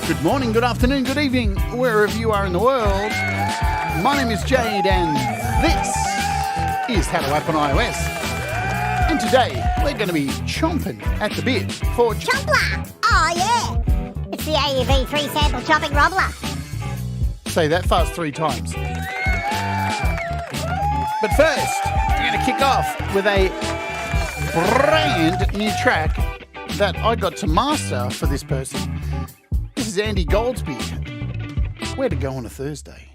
Good morning, good afternoon, good evening, wherever you are in the world. My name is Jade and this is How to App on iOS. And today we're going to be chomping at the bit for Chomplr! Oh yeah! It's the AUv3 sample chopping Rompler. Say that fast 3 times. But first, we're going to kick off with a brand new track that I got to master for this person. This is Andy Goldsby. Where to go on a Thursday?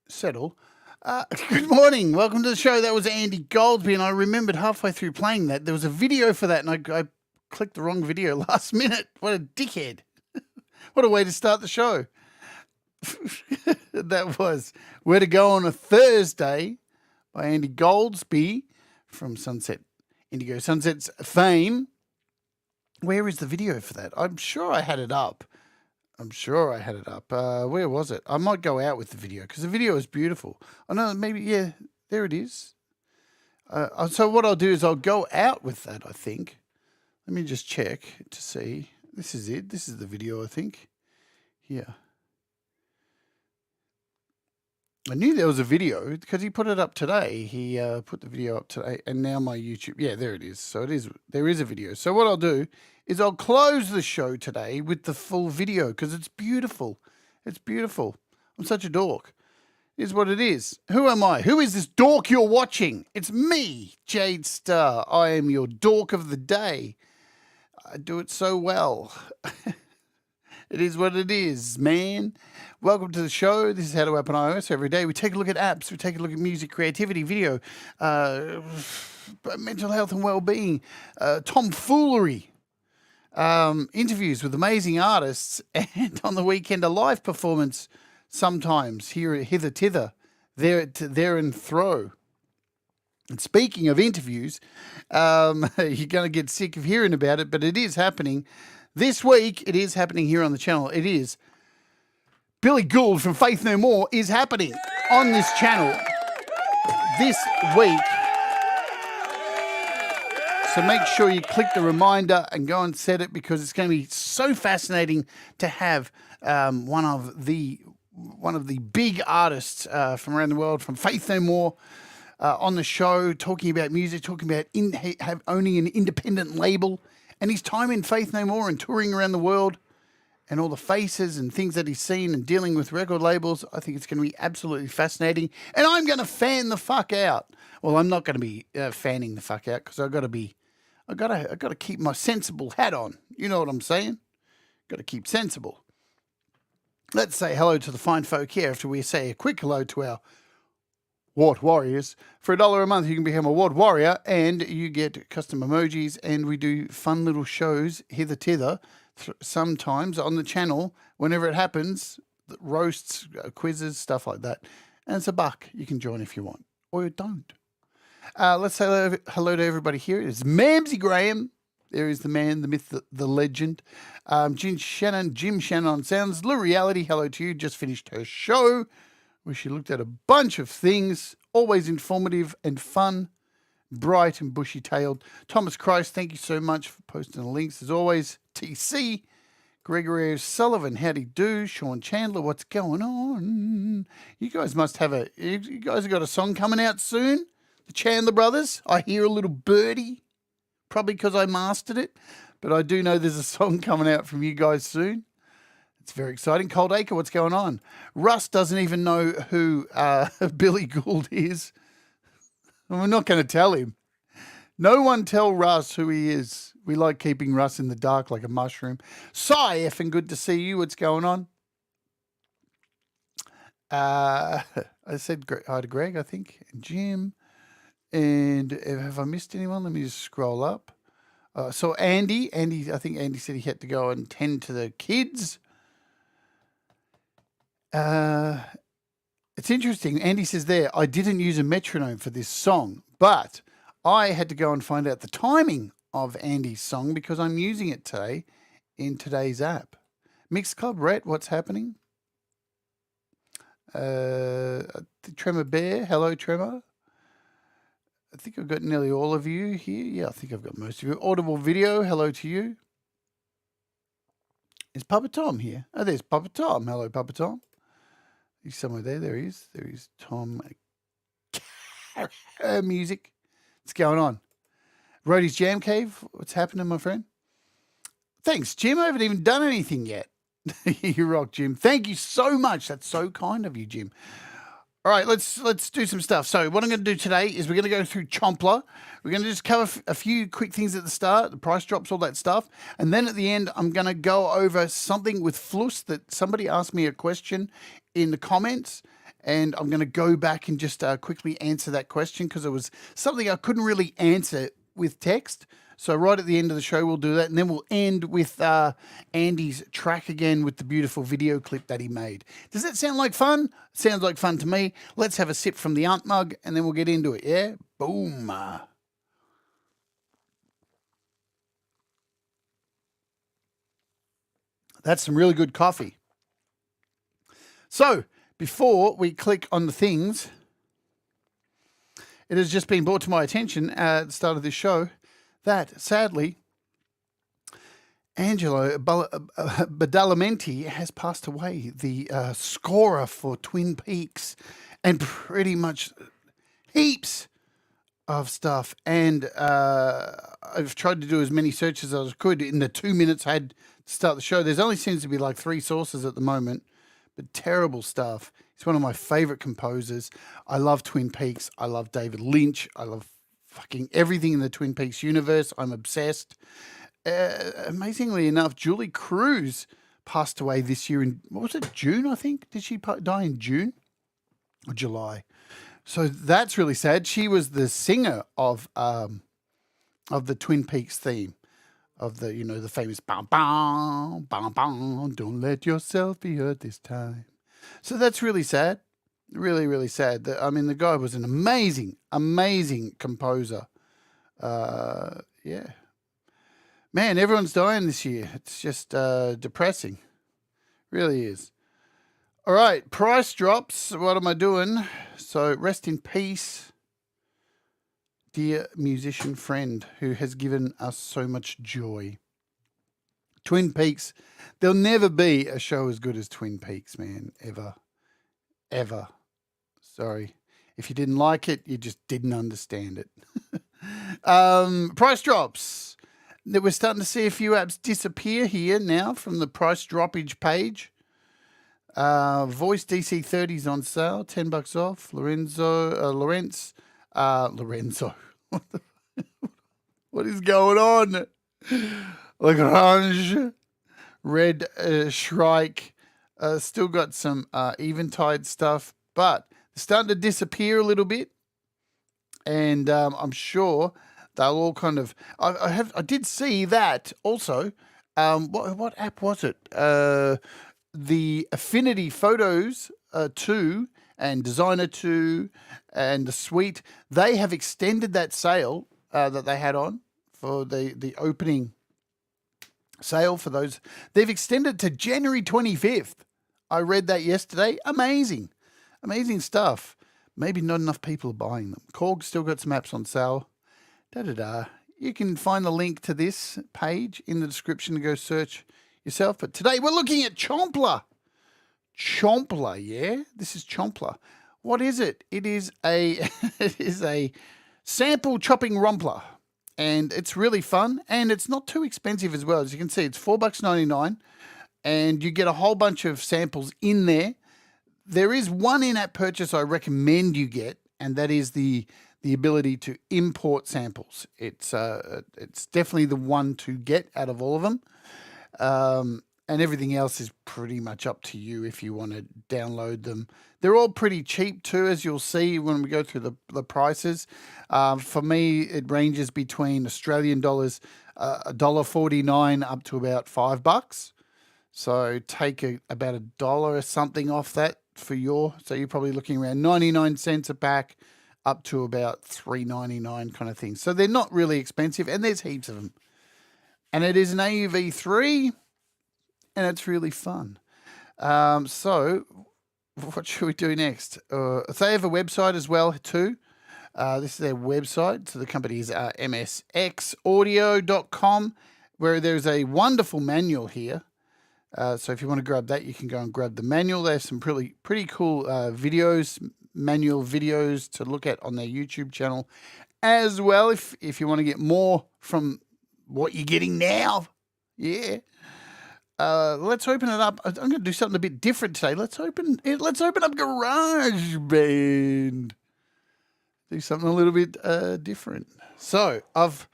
Settle. Good morning. Welcome to the show. That was Andy Goldsby, and I remembered halfway through playing that there was a video for that, and I clicked the wrong video last minute. What a dickhead. What a way to start the show. That was Where to Go on a Thursday by Andy Goldsby from Indigo Sunset's fame. Where is the video for that? I'm sure I had it up. Where was it? I might go out with the video because the video is beautiful. I know, maybe, yeah, there it is. So what I'll do is I'll go out with that, I think. Let me just check to see. This is it. This is the video, I think. Here. I knew there was a video because he put it up today. He put the video up today, and now my YouTube. Yeah, there it is. So there is a video. So what I'll do is I'll close the show today with the full video because it's beautiful. It's beautiful. I'm such a dork. Is what it is. Who am I? Who is this dork you're watching? It's me, Jade Starr. I am your dork of the day. I do it so well. It is what it is, man. Welcome to the show. This is How to App on iOS. Every day we take a look at apps, we take a look at music, creativity, video, mental health and well-being, tomfoolery, interviews with amazing artists, and on the weekend a live performance sometimes here at Hither Tither, there and throw. And speaking of interviews, you're going to get sick of hearing about it, but it is happening this week. It is happening here on the channel. It is Billy Gould from Faith No More is happening on this channel this week. So make sure you click the reminder and go and set it, because it's going to be so fascinating to have one of the big artists from around the world, from Faith No More, on the show, talking about music, talking about owning an independent label, and his time in Faith No More and touring around the world, and all the faces and things that he's seen and dealing with record labels. I think it's going to be absolutely fascinating, and I'm going to fan the fuck out. Well, I'm not going to be fanning the fuck out, because I've got to keep my sensible hat on. You know what I'm saying? Got to keep sensible. Let's say hello to the fine folk here after we say a quick hello to our Wart Warriors. For $1 a month, you can become a Wart Warrior, and you get custom emojis, and we do fun little shows hither tither sometimes on the channel whenever it happens, roasts, quizzes, stuff like that. And it's $1. You can join if you want, or you don't. Let's say hello to everybody here. It's Mamsie Graham. There is the man, the myth, the legend. Jim Shannon on Sounds. Lou Reality, hello to you. Just finished her show, where she looked at a bunch of things, always informative and fun, bright and bushy-tailed. Thomas Christ, thank you so much for posting the links, as always. TC, Gregory Sullivan, howdy do. Sean Chandler, what's going on? You guys must have you guys have got a song coming out soon? The Chandler Brothers. I hear a little birdie, probably because I mastered it, but I do know there's a song coming out from you guys soon. It's very exciting. Cold Acre, what's going on? Russ doesn't even know who Billy Gould is. We're not going to tell him. No one tell Russ who he is. We like keeping Russ in the dark like a mushroom. Cy, effing good to see you. What's going on? I said hi to Greg, I think, and Jim. And have I missed anyone? Let me just scroll up. So Andy, I think Andy said he had to go and tend to the kids. It's interesting. Andy says there, I didn't use a metronome for this song, but I had to go and find out the timing of Andy's song, because I'm using it today in today's app. Mixed Club, Rhett, what's happening? Tremor Bear, hello Tremor. I think I've got nearly all of you here. Yeah, I think I've got most of you. Audible Video, hello to you. Is Papa Tom here? Oh, there's Papa Tom. Hello, Papa Tom. He's somewhere there. There he is. There is Tom. Music. What's going on? Rhodey's Jam Cave. What's happening, my friend? Thanks, Jim. I haven't even done anything yet. You rock, Jim. Thank you so much. That's so kind of you, Jim. All right, let's do some stuff. So what I'm going to do today is we're going to go through Chomplr. We're going to just cover a few quick things at the start, the price drops, all that stuff. And then at the end, I'm going to go over something with Fluss that somebody asked me a question in the comments. And I'm going to go back and just quickly answer that question, because it was something I couldn't really answer with text. So right at the end of the show, we'll do that. And then we'll end with Andy's track again with the beautiful video clip that he made. Does that sound like fun? Sounds like fun to me. Let's have a sip from the Aunt Mug, and then we'll get into it, yeah? Boom. That's some really good coffee. So before we click on the things, it has just been brought to my attention at the start of this show that, sadly, Angelo Badalamenti has passed away, the scorer for Twin Peaks and pretty much heaps of stuff. And I've tried to do as many searches as I could in the 2 minutes I had to start the show. There's only seems to be like 3 sources at the moment, but terrible stuff. He's one of my favorite composers. I love Twin Peaks. I love David Lynch. I love fucking everything in the Twin Peaks universe. I'm obsessed. Amazingly enough, Julie Cruz passed away this year in, what was it, June, I think? Did she die in June or July? So that's really sad. She was the singer of the Twin Peaks theme. of the, you know, the famous bam bam bam bam, don't let yourself be hurt this time. So that's really sad, really, really sad. I mean, the guy was an amazing, amazing composer. Yeah, man, everyone's dying this year. It's just depressing, really is. All right, price drops. What am I doing? So rest in peace, dear musician friend who has given us so much joy. Twin Peaks. There'll never be a show as good as Twin Peaks, man. Ever. Ever. Sorry. If you didn't like it, you just didn't understand it. Price drops. We're starting to see a few apps disappear here now from the price droppage page. Voice DC30's on sale, $10 off. Lorenzo. What is going on? Lagrange, Red Shrike, still got some Eventide stuff, but they're starting to disappear a little bit. And I'm sure they'll all kind of. I did see that also. What app was it? The Affinity Photos 2 and Designer 2 and the Suite. They have extended that sale that they had on for the opening sale for those. They've extended to January 25th. I read that yesterday. Amazing stuff. Maybe not enough people are buying them. Korg's still got some apps on sale. You can find the link to this page in the description to go search yourself. But today we're looking at Chomplr. Chomplr, yeah? This is Chomplr. What is it? It is a sample chopping rompler. And it's really fun, and it's not too expensive as well. As you can see, it's $4.99, and you get a whole bunch of samples in there. There is one in-app purchase I recommend you get, and that is the ability to import samples. It's definitely the one to get out of all of them. And everything else is pretty much up to you if you want to download them. They're all pretty cheap too, as you'll see when we go through the prices. For me, it ranges between Australian dollars, $1.49 up to about $5. So take about $1 or something off that for so you're probably looking around 99 cents a pack up to about $3.99 kind of thing. So they're not really expensive, and there's heaps of them. And it is an AUv3, and it's really fun. So what should we do next? They have a website as well too. This is their website. So the company is MSXaudio.com, where there's a wonderful manual here. So if you want to grab that, you can go and grab the manual. They have some pretty cool manual videos to look at on their YouTube channel as well. If you want to get more from what you're getting now, yeah. Let's open it up. I'm going to do something a bit different today. Let's open up GarageBand. Do something a little bit different. So I've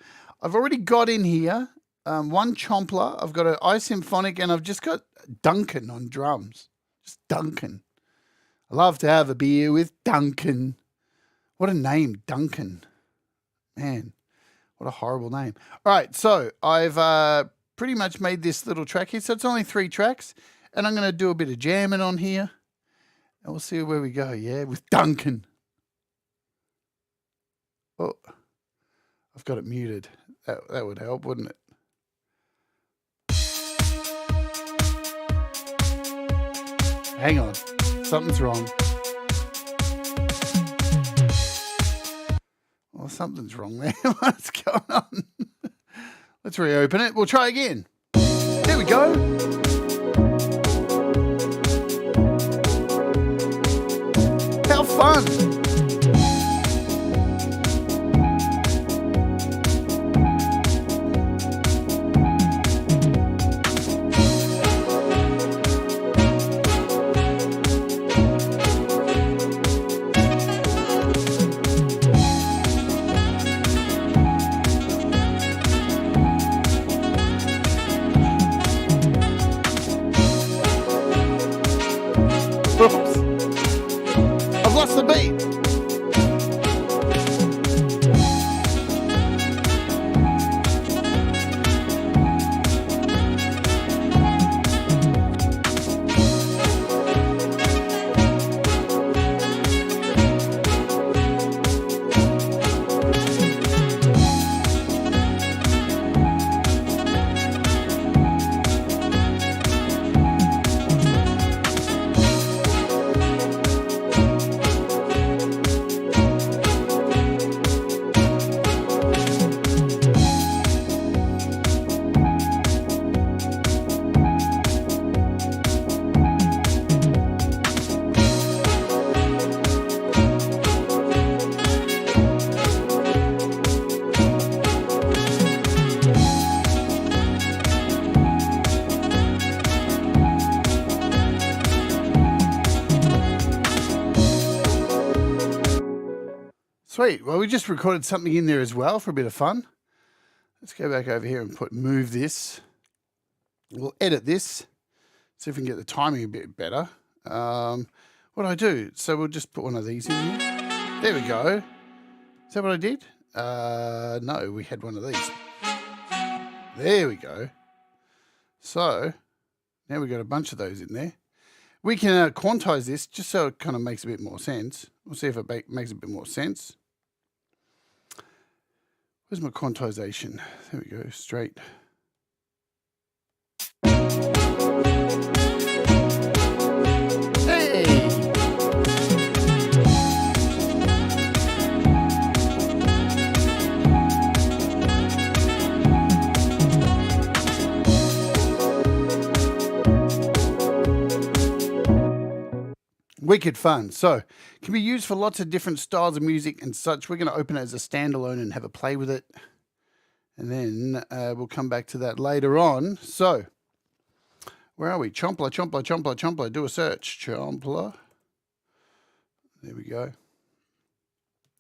already got in here one Chomplr. I've got an iSymphonic, and I've just got Duncan on drums. Just Duncan. I love to have a beer with Duncan. What a name, Duncan. Man, what a horrible name. All right, so I've pretty much made this little track here. So it's only 3 tracks, and I'm going to do a bit of jamming on here, and we'll see where we go, yeah, with Duncan. Oh, I've got it muted. That would help, wouldn't it? Hang on. Something's wrong. Well, something's wrong there. What's going on? Let's reopen it. We'll try again. There we go. How fun. Oops. I've lost the beat. Sweet. Well, we just recorded something in there as well for a bit of fun. Let's go back over here and move this. We'll edit this. See if we can get the timing a bit better. What do I do? So we'll just put one of these in here. There we go. Is that what I did? No, we had one of these. There we go. So now we've got a bunch of those in there. We can quantize this just so it kind of makes a bit more sense. We'll see if it makes a bit more sense. Where's my quantization? There we go, straight. Hey! Wicked fun. So, can be used for lots of different styles of music and such. We're going to open it as a standalone and have a play with it. And then we'll come back to that later on. So, where are we? Chomplr, Chomplr, Chomplr, Chomplr. Do a search. Chomplr. There we go.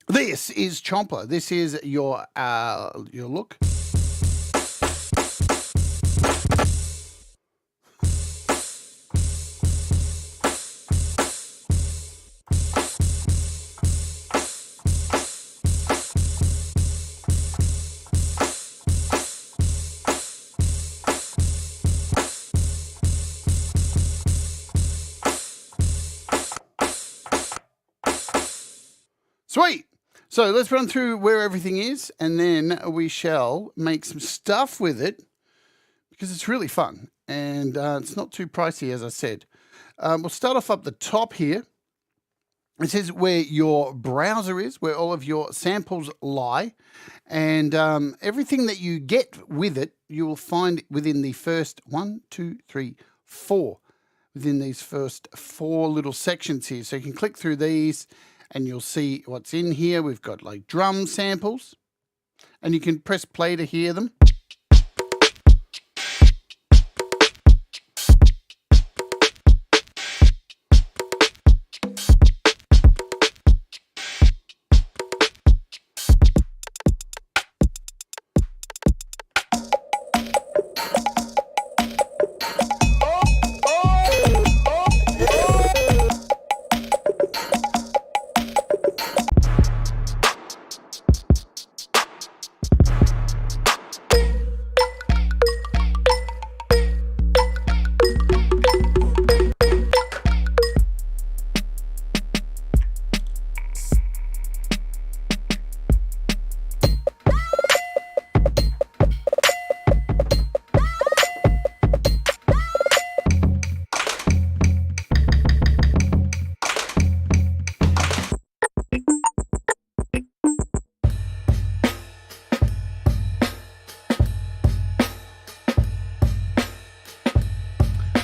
This is Chomplr. This is your look. Sweet. So let's run through where everything is, and then we shall make some stuff with it because it's really fun and it's not too pricey, as I said. We'll start off up the top here. It says where your browser is, where all of your samples lie, and everything that you get with it, you will find within the first 1, 2, 3, 4, within these first 4 little sections here. So you can click through these and you'll see what's in here. We've got like drum samples, and you can press play to hear them.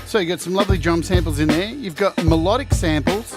So you got some lovely drum samples in there. You've got melodic samples.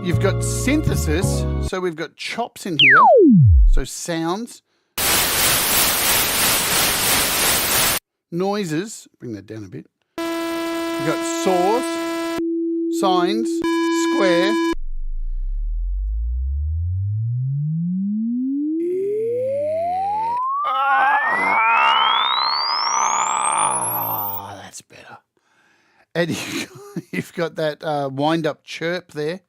You've got synthesis, so we've got chops in here, so sounds, noises, bring that down a bit. We've got source, sines, square, that's better. And you've got that wind-up chirp there.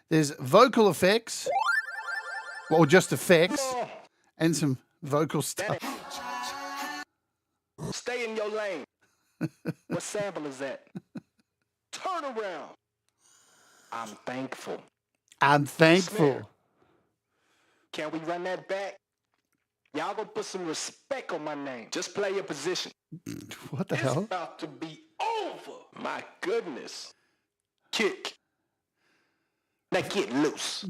There's vocal effects. or just effects and some vocal stuff. Stay in your lane. What sample is that? Turn around. I'm thankful. I'm thankful. Snare. Can we run that back? Y'all gonna put some respect on my name. Just play your position. What the It's hell? about to be over. My goodness. Kick. Now get loose.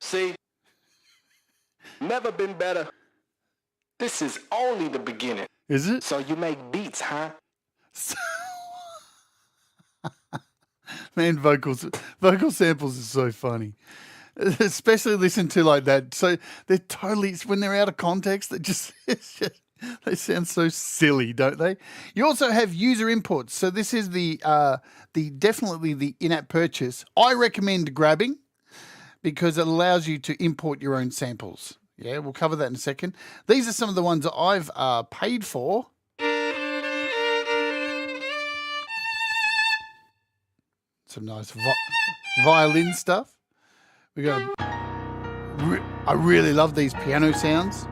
See? Never been better. This is only the beginning. Is it? So you make beats, huh? Man, vocal samples is so funny. Especially listen to like that. So they're totally, when they're out of context, they sound so silly, don't they? You also have user imports. So this is the definitely the in-app purchase. I recommend grabbing because it allows you to import your own samples. Yeah, we'll cover that in a second. These are some of the ones that I've paid for. Some nice violin stuff. We got. I really love these piano sounds.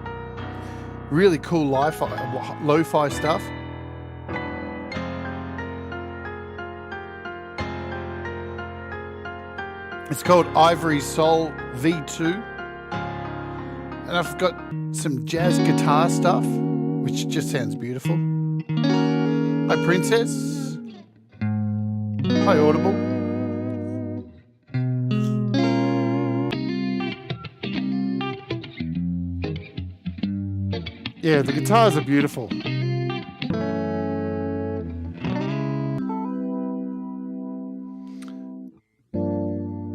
Really cool lo-fi stuff. It's called Ivory Soul V2. And I've got some jazz guitar stuff, which just sounds beautiful. Hi, Princess. Hi, Audible. Yeah, the guitars are beautiful.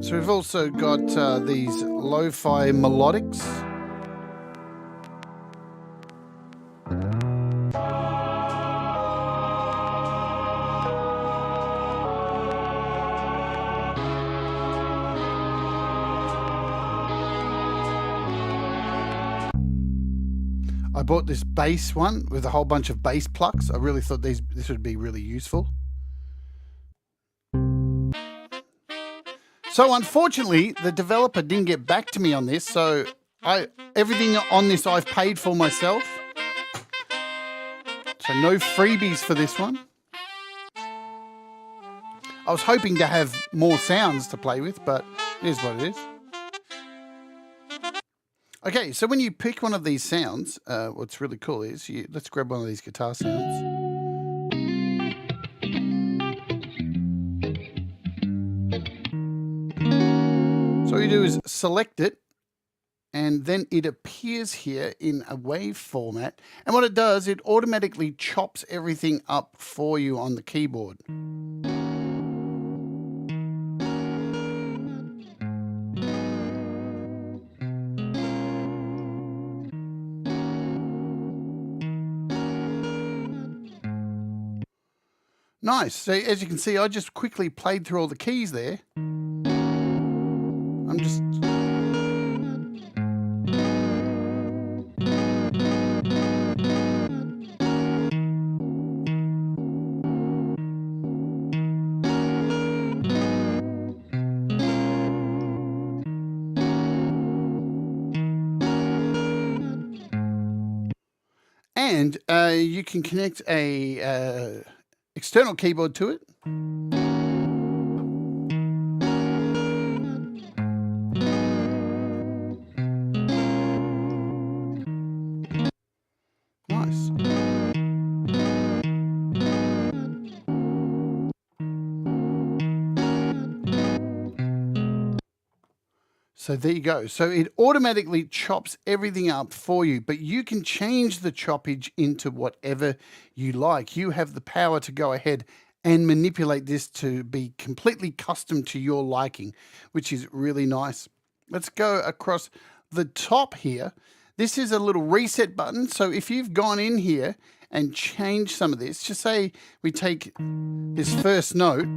So we've also got these lo-fi melodics. I bought this bass one with a whole bunch of bass plucks. I really thought this would be really useful. So unfortunately, the developer didn't get back to me on this, so everything on this I've paid for myself. So no freebies for this one. I was hoping to have more sounds to play with, but it is what it is. Okay, so when you pick one of these sounds, what's really cool is, let's grab one of these guitar sounds. So all you do is select it, and then it appears here in a wave format. And what it does, it automatically chops everything up for you on the keyboard. Nice. So as you can see, I just quickly played through all the keys there. I'm just... And you can connect a external keyboard to it. Nice. So there you go. So it automatically chops everything up for you, but you can change the choppage into whatever you like. You have the power to go ahead and manipulate this to be completely custom to your liking, which is really nice. Let's go across the top here. This is a little reset button. So if you've gone in here and changed some of this, just say we take this first note,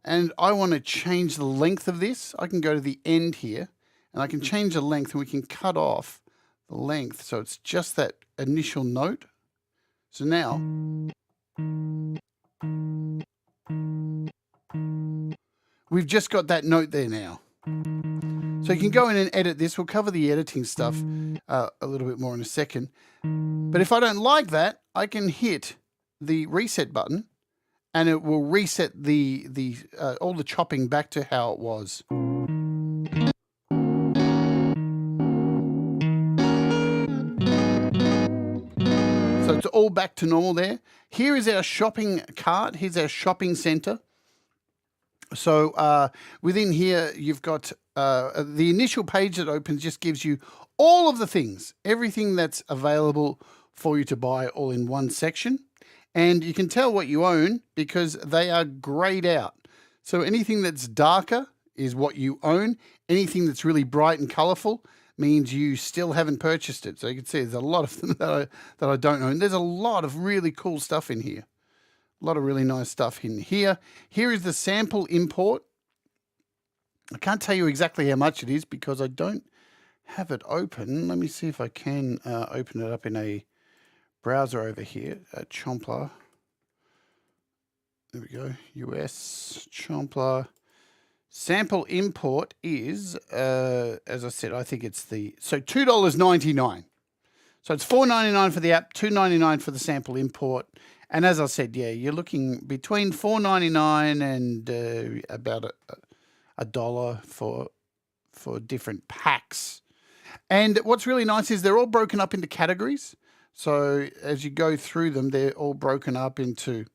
and I want to change the length of this, I can go to the end here and I can change the length, and we can cut off the length so it's just that initial note. So now we've just got that note there now. So you can go in and edit this. We'll cover the editing stuff a little bit more in a second. But if I don't like that, I can hit the reset button and it will reset all the chopping back to how it was. So it's all back to normal there. Here is our shopping cart. Here's our shopping center. So within here, you've got the initial page that opens just gives you all of the things, everything that's available for you to buy all in one section. And you can tell what you own because they are grayed out. So anything that's darker is what you own. Anything that's really bright and colorful means you still haven't purchased it. So you can see there's a lot of them that I don't own. There's a lot of really cool stuff in here. A lot of really nice stuff in here. Here is the sample import. I can't tell you exactly how much it is because I don't have it open. Let me see if I can open it up in a browser over here at Chomplr. There we go. US Chomplr. Sample import is, as I said, I think it's $2.99. So it's $4.99 for the app, $2.99 for the sample import. And as I said, yeah, you're looking between $4.99 and about $1 for different packs. And what's really nice is they're all broken up into categories. So as you go through them, they're all broken up into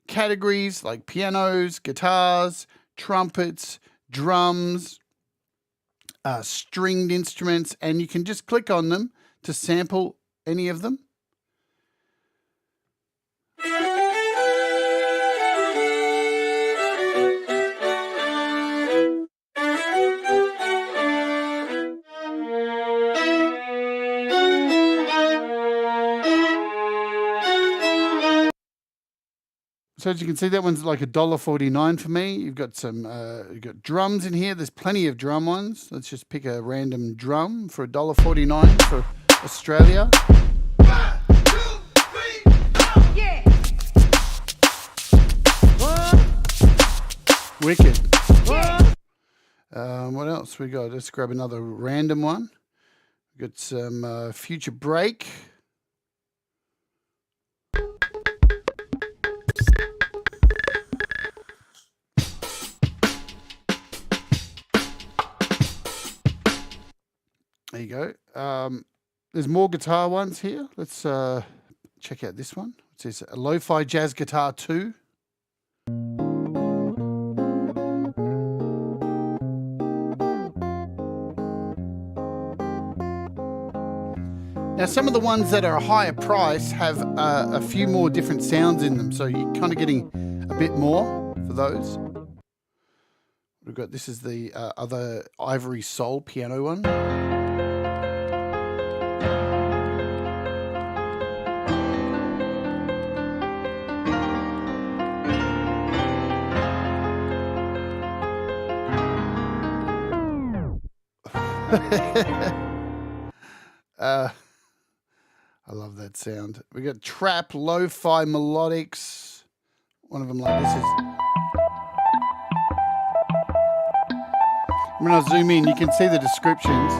categories like pianos, guitars, trumpets, drums, stringed instruments, and you can just click on them to sample any of them. So as you can see, that one's like $1.49 for me. You've got some, you've got drums in here. There's plenty of drum ones. Let's just pick a random drum for $1.49 for Australia. 1, 2, 3, go! Yeah. Wicked. Yeah. What else we got? Let's grab another random one. We've got some Future Break. There you go. There's more guitar ones here. Let's check out this one. It says a Lo-Fi Jazz Guitar 2. Now, some of the ones that are a higher price have a few more different sounds in them, so you're kind of getting a bit more for those. We've got, this is the other Ivory Soul piano one. I love that sound. We got trap, lo-fi melodics. One of them like this is. When I zoom in, you can see the descriptions.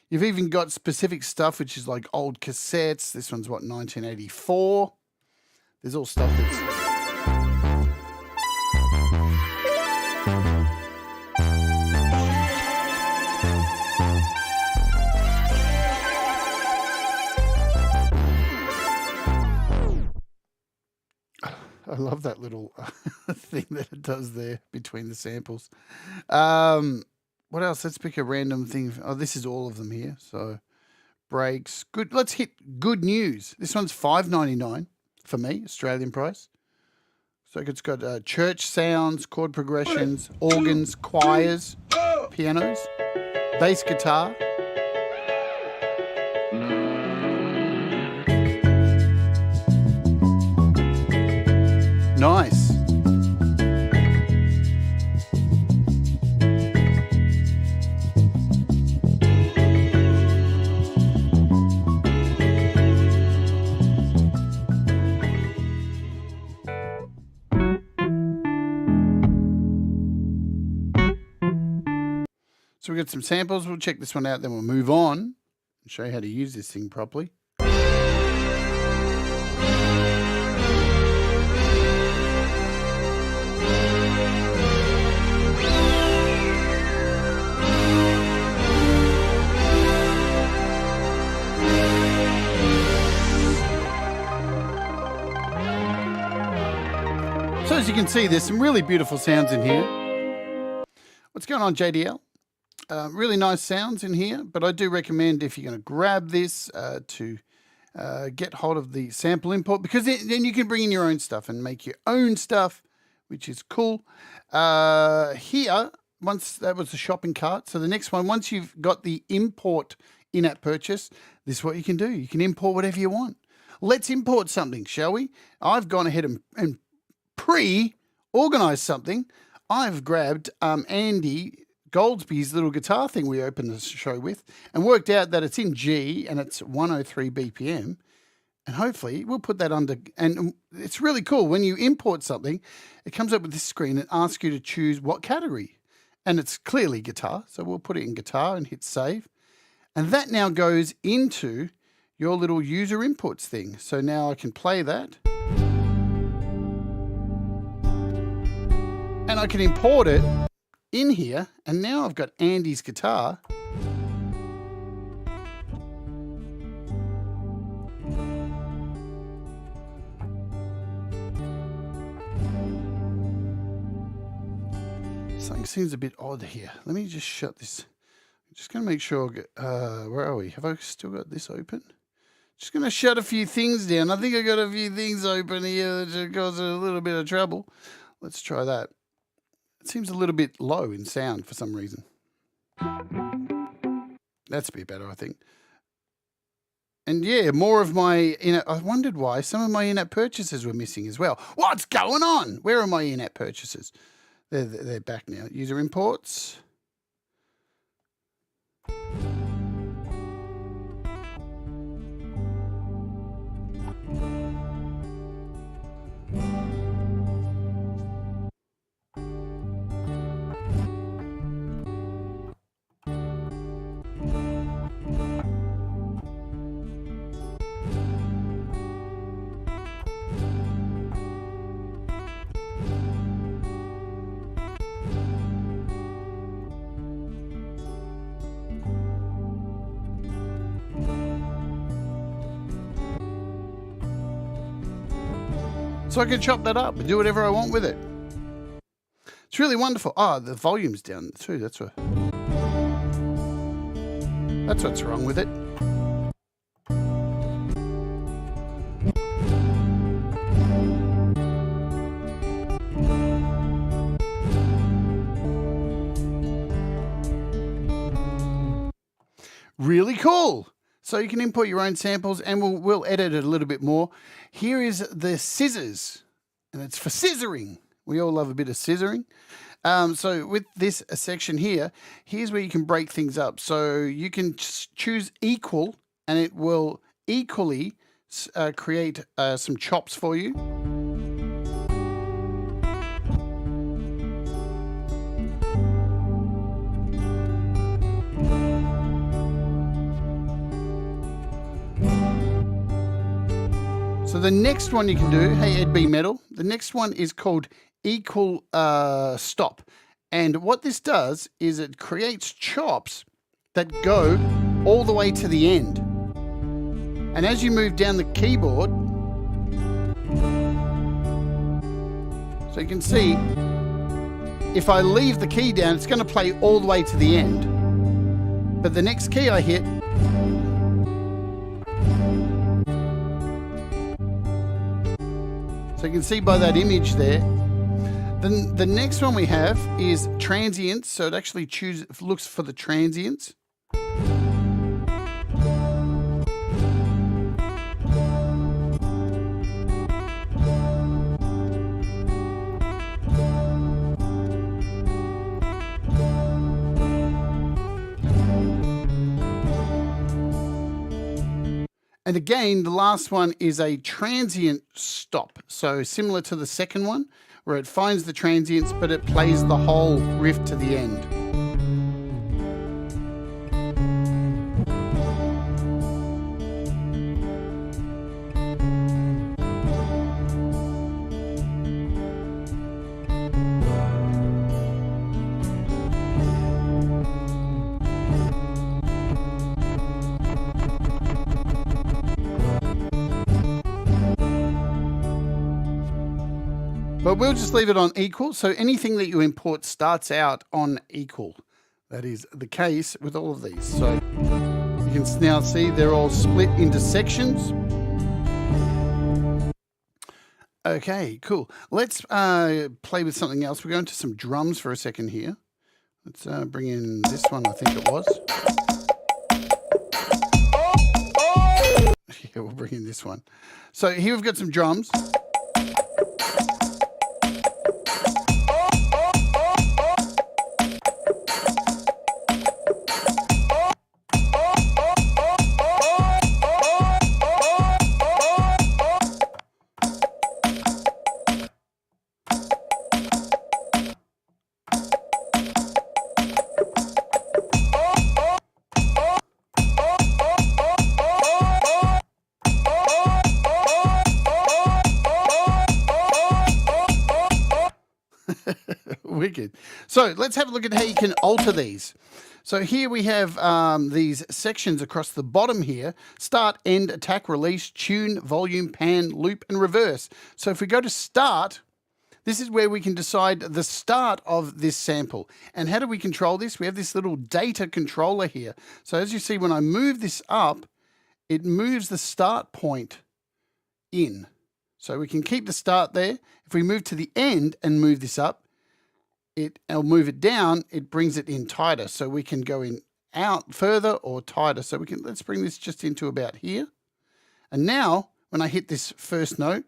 You've even got specific stuff, which is like old cassettes. This one's what, 1984. There's all stuff that's... I love that little thing that it does there between the samples. What else? Let's pick a random thing. Oh, this is all of them here. So breaks. Good. Let's hit good news. This one's $5.99 for me, Australian price. So it's got church sounds, chord progressions, organs, choirs, pianos, bass guitar. Nice. So we've got some samples. We'll check this one out, then we'll move on and show you how to use this thing properly. So as you can see, there's some really beautiful sounds in here. What's going on, JDL? Really nice sounds in here, but I do recommend if you're going to grab this to get hold of the sample import, because then you can bring in your own stuff and make your own stuff, which is cool. Here, once that was the shopping cart. So the next one, once you've got the import in-app purchase, this is what you can do. You can import whatever you want. Let's import something, shall we? I've gone ahead and pre-organized something. I've grabbed Andy Goldsby's little guitar thing we opened the show with and worked out that it's in G and it's 103 BPM. And hopefully we'll put that under, and it's really cool. When you import something, it comes up with this screen and asks you to choose what category. And it's clearly guitar. So we'll put it in guitar and hit save. And that now goes into your little user inputs thing. So now I can play that. And I can import it in here, and now I've got Andy's guitar. Something seems a bit odd here. Let me just shut this. I'm just going to make sure, where are we? Have I still got this open? Just going to shut a few things down. I think I got a few things open here that cause a little bit of trouble. Let's try that. It seems a little bit low in sound for some reason. That's a bit better, I think. And yeah, more of my, I wondered why some of my in-app purchases were missing as well. What's going on? Where are my in-app purchases? They're back now. User imports. So I can chop that up and do whatever I want with it. It's really wonderful. Oh, the volume's down too. That's what's wrong with it. Really cool. So you can import your own samples, and we'll edit it a little bit more. Here is the scissors, and it's for scissoring. We all love a bit of scissoring. So with this section here, here's where you can break things up. So you can choose equal, and it will equally create some chops for you. So the next one you can do, hey Ed B Metal, the next one is called equal stop. And what this does is it creates chops that go all the way to the end. And as you move down the keyboard, so you can see, if I leave the key down, it's going to play all the way to the end. But the next key I hit, so you can see by that image there. Then the next one we have is transients. So it actually looks for the transients. And again, the last one is a transient stop. So similar to the second one, where it finds the transients, but it plays the whole riff to the end. But we'll just leave it on equal. So anything that you import starts out on equal. That is the case with all of these. So you can now see they're all split into sections. Okay, cool. Let's play with something else. We're going to some drums for a second here. Let's bring in this one, I think it was. Yeah, we'll bring in this one. So here we've got some drums. Wicked. So let's have a look at how you can alter these. So here we have these sections across the bottom here: start, end, attack, release, tune, volume, pan, loop, and reverse. So if we go to start, this is where we can decide the start of this sample. And how do we control this? We have this little data controller here. So as you see, when I move this up, it moves the start point in. So we can keep the start there. If we move to the end and move this up, I'll move it down, it brings it in tighter. So we can go in out further or tighter. So let's bring this just into about here. And now when I hit this first note,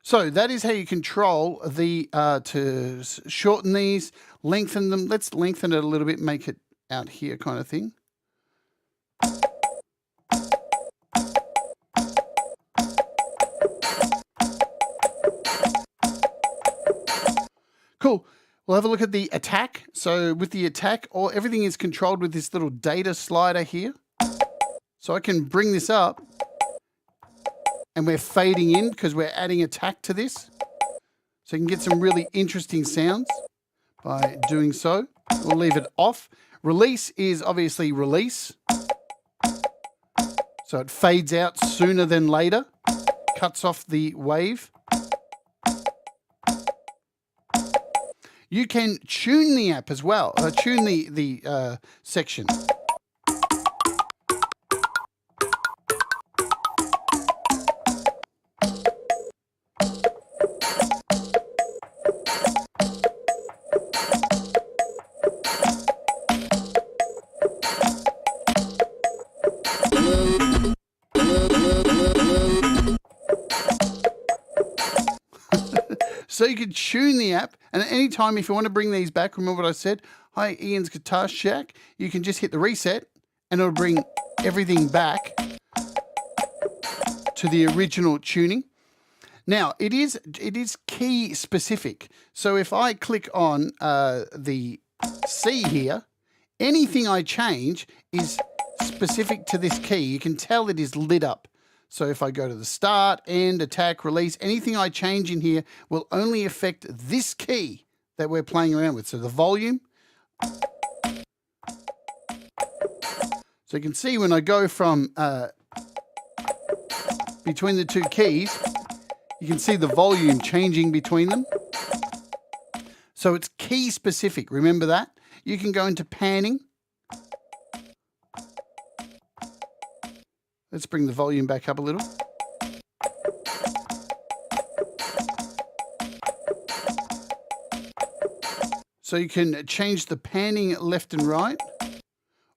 so that is how you control the, to shorten these, lengthen them. Let's lengthen it a little bit, make it out here kind of thing. Cool. We'll have a look at the attack. So with the attack, everything is controlled with this little data slider here. So I can bring this up. And we're fading in because we're adding attack to this. So you can get some really interesting sounds by doing so. We'll leave it off. Release is obviously release. So it fades out sooner than later. Cuts off the wave. You can tune the app as well. Tune the section. So you can tune the app, and at any time, if you want to bring these back, remember what I said, hi, Ian's Guitar Shack, you can just hit the reset, and it'll bring everything back to the original tuning. Now, it is key specific. So if I click on the C here, anything I change is specific to this key. You can tell it is lit up. So if I go to the start, end, attack, release, anything I change in here will only affect this key that we're playing around with. So the volume. So you can see when I go from between the two keys, you can see the volume changing between them. So it's key specific. Remember that? You can go into panning. Let's bring the volume back up a little. So you can change the panning left and right,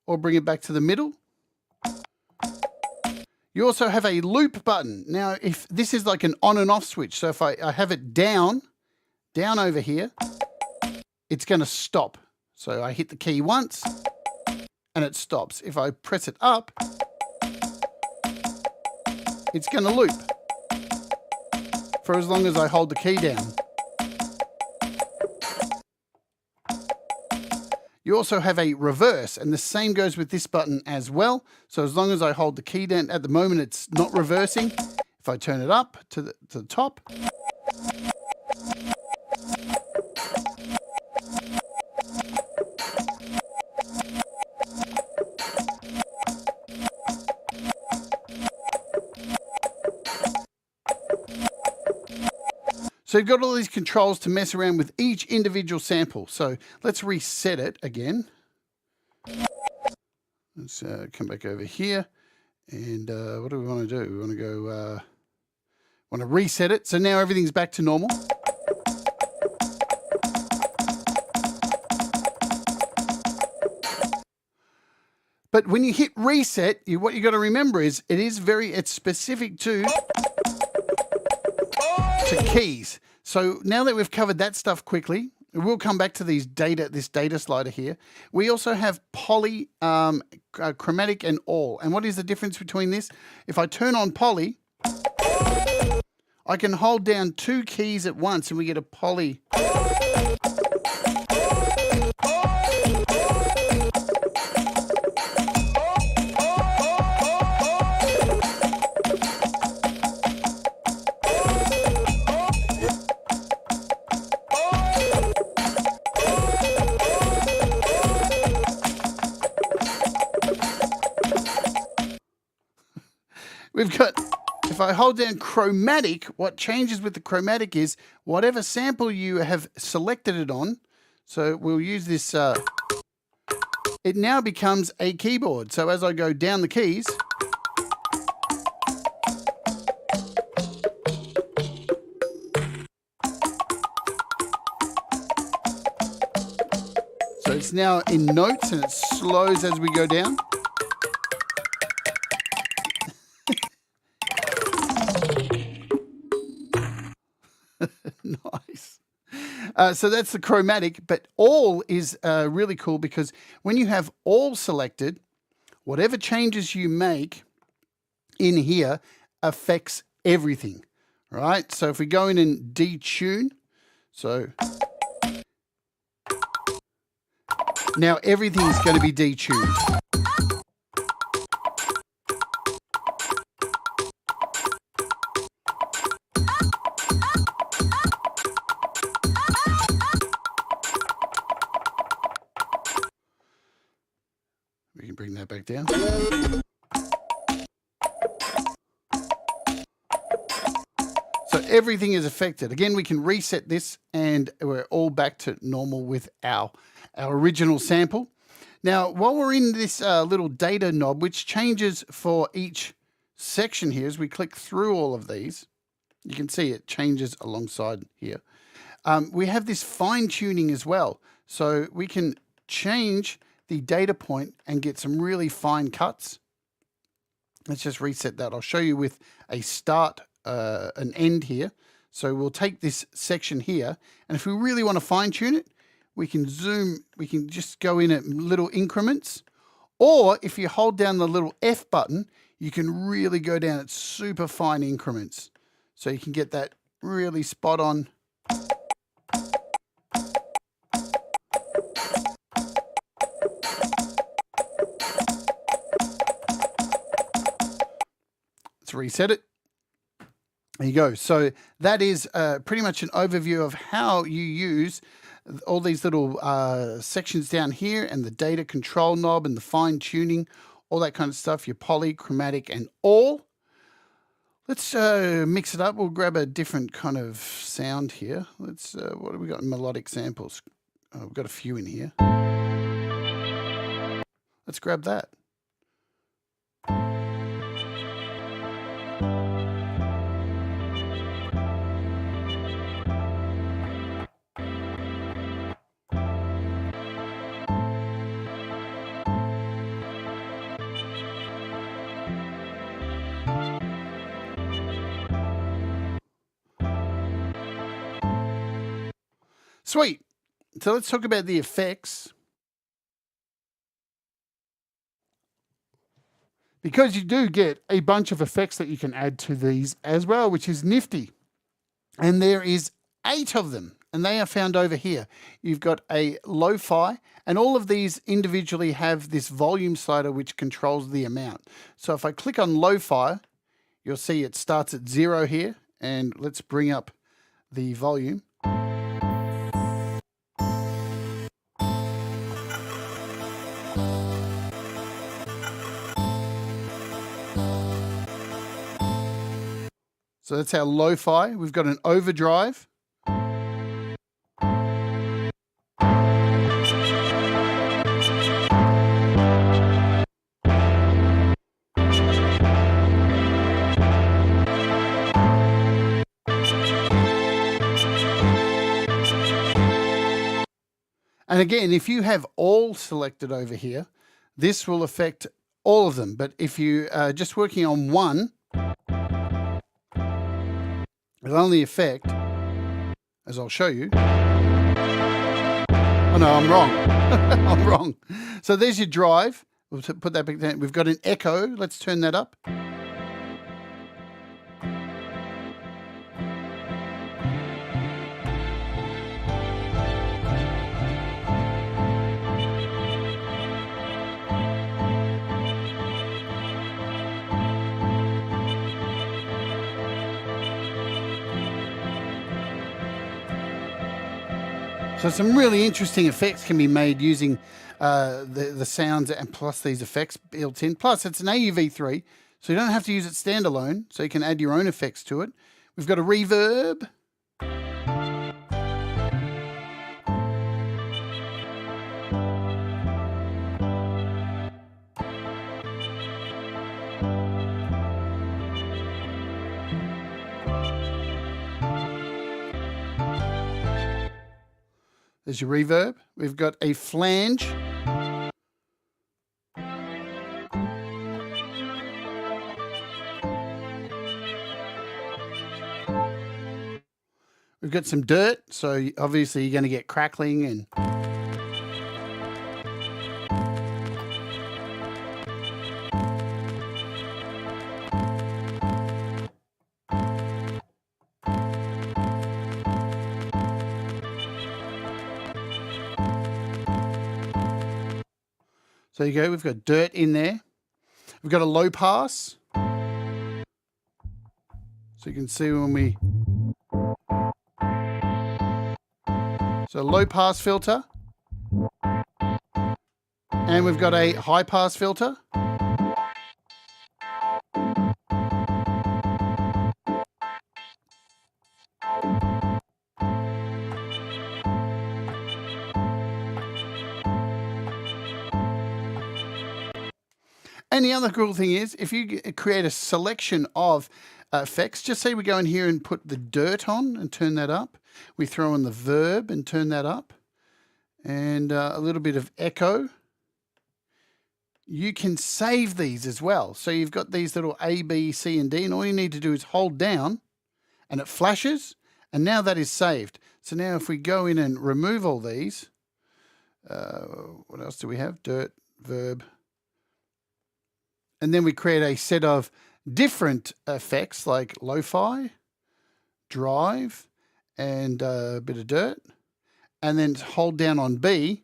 or bring it back to the middle. You also have a loop button. Now, if this is like an on and off switch, so if I have it down over here, it's going to stop. So I hit the key once and it stops. If I press it up, it's going to loop for as long as I hold the key down. You also have a reverse, and the same goes with this button as well. So as long as I hold the key down, at the moment it's not reversing. If I turn it up to the top, So you've got all these controls to mess around with each individual sample. So let's reset it again. Let's come back over here. And what do we want to do? We want to go, want to reset it. So now everything's back to normal. But when you hit reset, what you got to remember is it's specific to keys. So now that we've covered that stuff quickly, we'll come back to this data slider here. We also have poly, chromatic, and all. And what is the difference between this? If I turn on poly, I can hold down 2 keys at once and we get a poly. We've got, if I hold down chromatic, what changes with the chromatic is whatever sample you have selected it on. So we'll use this, it now becomes a keyboard. So as I go down the keys, so it's now in notes and it slows as we go down. Nice. So that's the chromatic, but all is really cool because when you have all selected, whatever changes you make in here affects everything, right? So if we go in and detune, so now everything's going to be detuned. We can bring that back down. So everything is affected. Again, we can reset this and we're all back to normal with our original sample. Now, while we're in this little data knob, which changes for each section here, as we click through all of these, you can see it changes alongside here. We have this fine tuning as well. So we can change the data point and get some really fine cuts. Let's just reset that. I'll show you with a start, an end here. So we'll take this section here, and if we really want to fine tune it, we can zoom, we can just go in at little increments, or if you hold down the little F button, you can really go down at super fine increments. So you can get that really spot on. Let's reset it. There you go. So that is pretty much an overview of how you use all these little sections down here and the data control knob and the fine tuning, all that kind of stuff, your poly, chromatic, and all. Let's mix it up. We'll grab a different kind of sound here. Let's, what have we got? Melodic samples. Oh, we've got a few in here. Let's grab that. Sweet. So let's talk about the effects. Because you do get a bunch of effects that you can add to these as well, which is nifty. And there is 8 of them, and they are found over here. You've got a lo-fi, and all of these individually have this volume slider which controls the amount. So if I click on lo-fi, you'll see it starts at 0 here, and let's bring up the volume. So that's our lo-fi. We've got an overdrive. And again, if you have all selected over here, this will affect all of them. But if you are just working on one, it'll only affect, as I'll show you. Oh no, I'm wrong. I'm wrong. So there's your drive. We'll put that back down. We've got an echo. Let's turn that up. So some really interesting effects can be made using the sounds and plus these effects built in. Plus, it's an AUv3, so you don't have to use it standalone, so you can add your own effects to it. We've got a reverb. There's your reverb. We've got a flange. We've got some dirt, so obviously you're going to get crackling and so you go, we've got dirt in there. We've got a low pass. So you can see when we... So low pass filter. And we've got a high pass filter. And the other cool thing is, if you create a selection of effects, just say we go in here and put the dirt on and turn that up. We throw in the verb and turn that up. And a little bit of echo. You can save these as well. So you've got these little A, B, C, and D, and all you need to do is hold down and it flashes. And now that is saved. So now if we go in and remove all these, what else do we have? Dirt, verb. And then we create a set of different effects like lo-fi, drive, and a bit of dirt. And then hold down on B,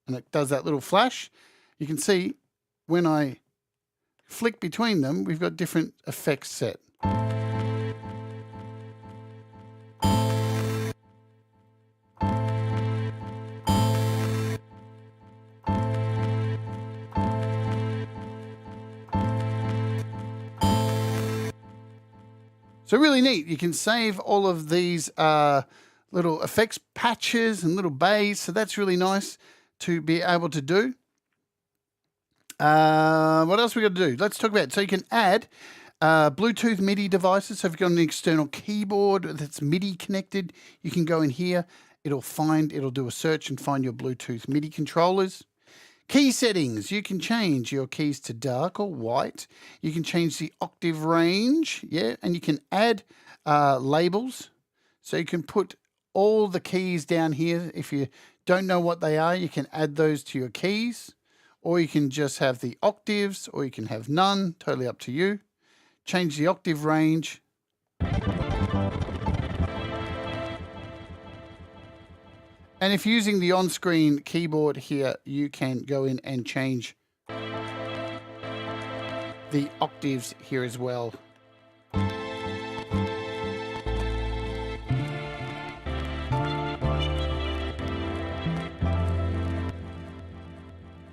and it does that little flash. You can see when I flick between them, we've got different effects set. So really neat. You can save all of these little effects patches and little bays. So that's really nice to be able to do. What else we got to do? Let's talk about it. So you can add Bluetooth MIDI devices. So if you've got an external keyboard that's MIDI connected, you can go in here. It'll do a search and find your Bluetooth MIDI controllers. Key settings, you can change your keys to dark or white. You can change the octave range, yeah, and you can add labels. So you can put all the keys down here. If you don't know what they are, you can add those to your keys, or you can just have the octaves, or you can have none, totally up to you. Change the octave range. And if using the on-screen keyboard here, you can go in and change the octaves here as well. And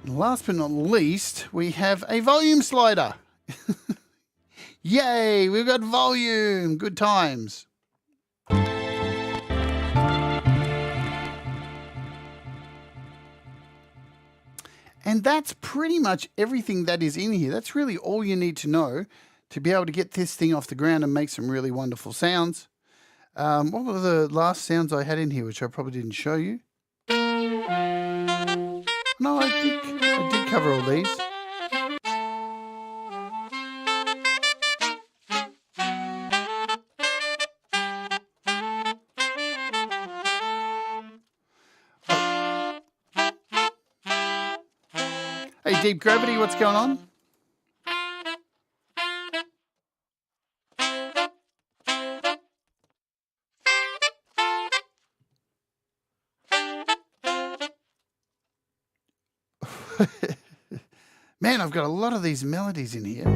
last but not least, we have a volume slider. Yay, we've got volume. Good times. And that's pretty much everything that is in here. That's really all you need to know to be able to get this thing off the ground and make some really wonderful sounds. What were the last sounds I had in here, which I probably didn't show you? No, I did cover all these. Hey, Deep Gravity, what's going on? Man, I've got a lot of these melodies in here.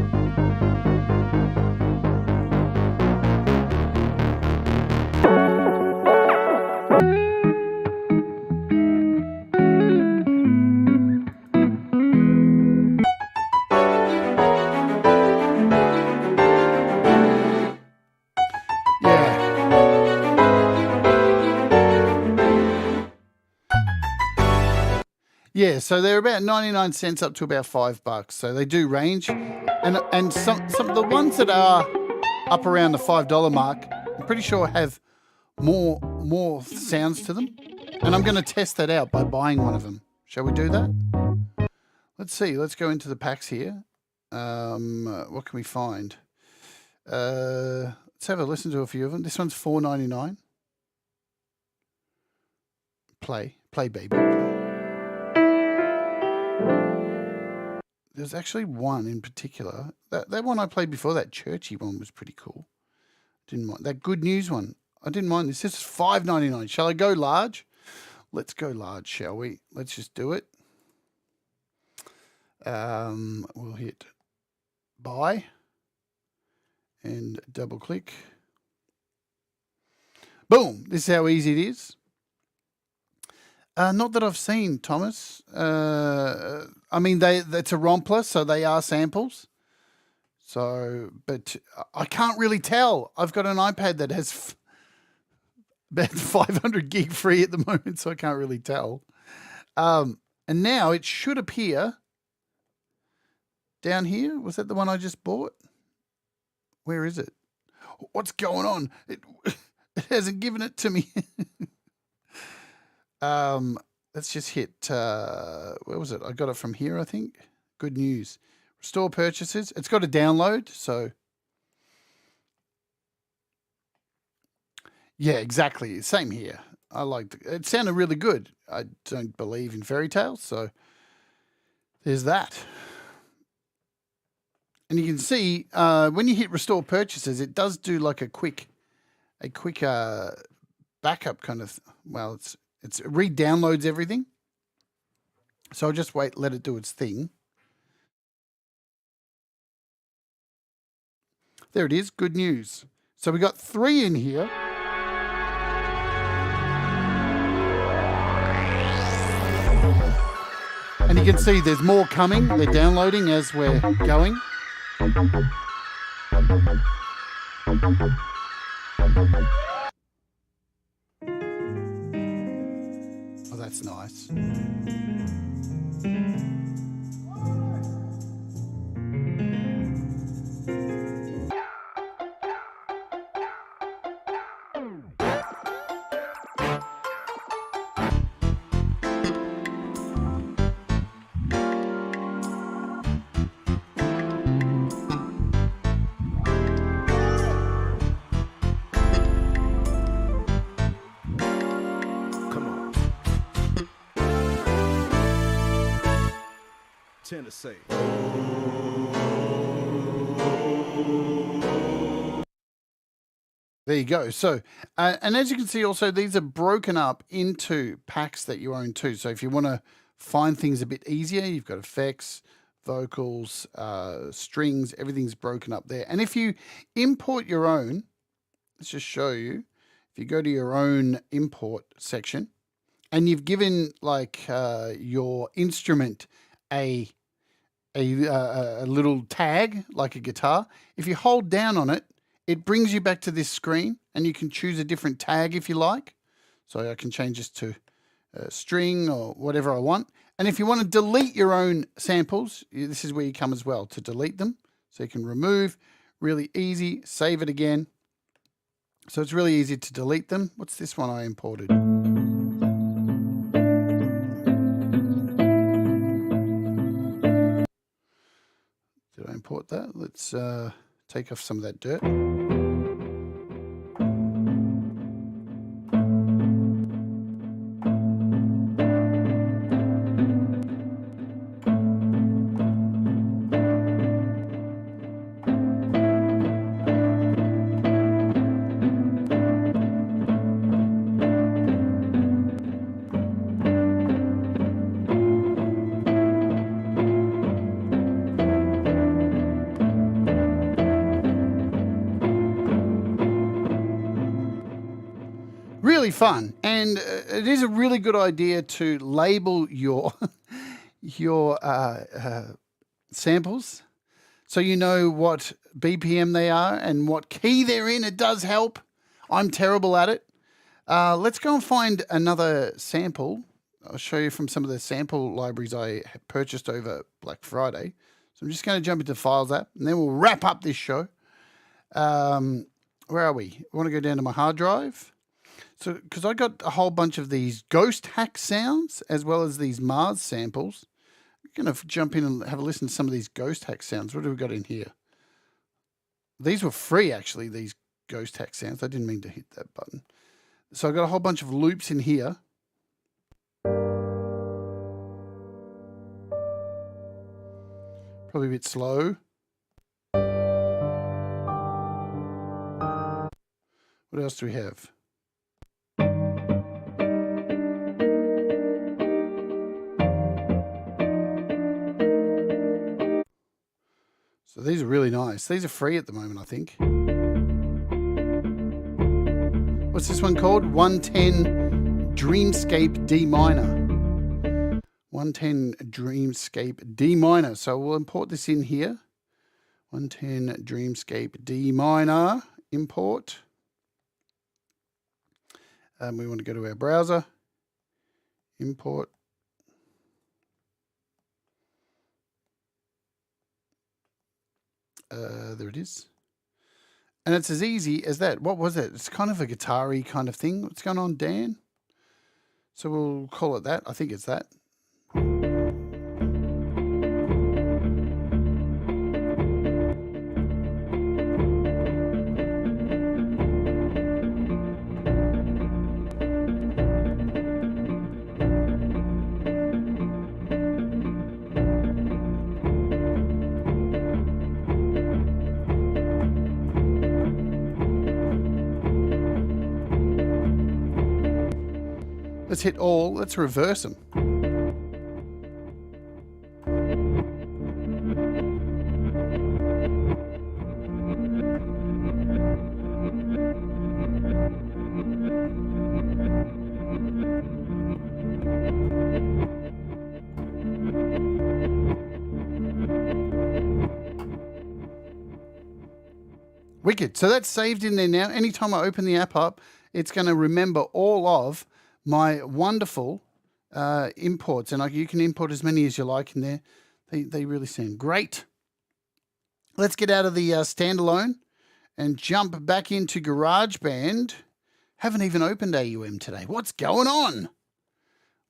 Yeah, so they're about 99 cents up to about $5. So they do range. And some of the ones that are up around the $5 mark, I'm pretty sure have more sounds to them. And I'm going to test that out by buying one of them. Shall we do that? Let's see. Let's go into the packs here. What can we find? Let's have a listen to a few of them. This one's $4.99. Play, baby. There's actually one in particular. That one I played before, that churchy one, was pretty cool. Didn't mind that Good News one. I didn't mind this. This is $5.99. Shall I go large? Let's go large, shall we? Let's just do it. We'll hit buy and double click. Boom. This is how easy it is. Not that I've seen, Thomas. I mean, that's a Rompler, so they are samples. So, but I can't really tell. I've got an iPad that has about 500 gig free at the moment, so I can't really tell. And now it should appear down here. Was that the one I just bought? Where is it? What's going on? It hasn't given it to me. Let's just hit, where was it? I got it from here, I think. Good News. Restore purchases. It's got a download, so. Yeah, exactly. Same here. I liked it. It sounded really good. I don't believe in fairy tales, so there's that. And you can see, when you hit restore purchases, it does do like a quick backup kind of, well, it re-downloads everything. So I'll just let it do its thing. There it is, Good News. So we got 3 in here. And you can see there's more coming. They're downloading as we're going. Oh, that's nice. Tennessee. There you go. So, and as you can see also, these are broken up into packs that you own too. So if you want to find things a bit easier, you've got effects, vocals, strings, everything's broken up there. And if you import your own, let's just show you. If you go to your own import section and you've given like your instrument a little tag, like a guitar, if you hold down on it, it brings you back to this screen and you can choose a different tag if you like. So I can change this to string or whatever I want. And if you want to delete your own samples, this is where you come as well to delete them. So you can remove, really easy, save it again. So it's really easy to delete them. What's this one I imported? Let's take off some of that dirt. Really fun, and it is a really good idea to label your your samples so you know what BPM they are and what key they're in. It does help. I'm terrible at it. Let's go and find another sample. I'll show you from some of the sample libraries I purchased over Black Friday. So I'm just going to jump into Files app, and then we'll wrap up this show. Where are we? I want to go down to my hard drive. So, because I got a whole bunch of these ghost hack sounds as well as these Mars samples. I'm going to jump in and have a listen to some of these ghost hack sounds. What do we got in here? These were free, actually, these ghost hack sounds. I didn't mean to hit that button. So I got a whole bunch of loops in here. Probably a bit slow. What else do we have? So these are really nice. These are free at the moment, I think. What's this one called? 110 Dreamscape D minor. 110 Dreamscape D minor. So we'll import this in here. 110 Dreamscape D minor. Import. We want to go to our browser. Import. There it is. And it's as easy as that. What was it? It's kind of a guitar-y kind of thing. What's going on, Dan? So we'll call it that. I think it's that. Let's hit all. Let's reverse them. Wicked. So that's saved in there now. Anytime I open the app up, it's going to remember all of my wonderful imports, and you can import as many as you like in there. They really sound great. Let's get out of the standalone and jump back into GarageBand. Haven't even opened AUM today. What's going on?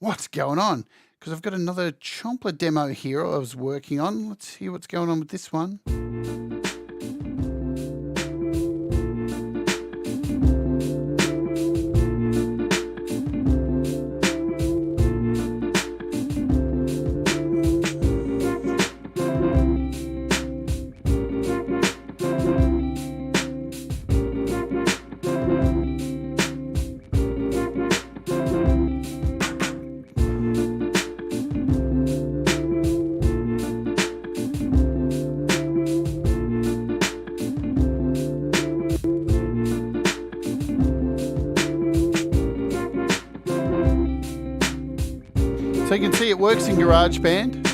What's going on? Because I've got another Chomplr demo here I was working on. Let's hear what's going on with this one. So you can see it works in GarageBand.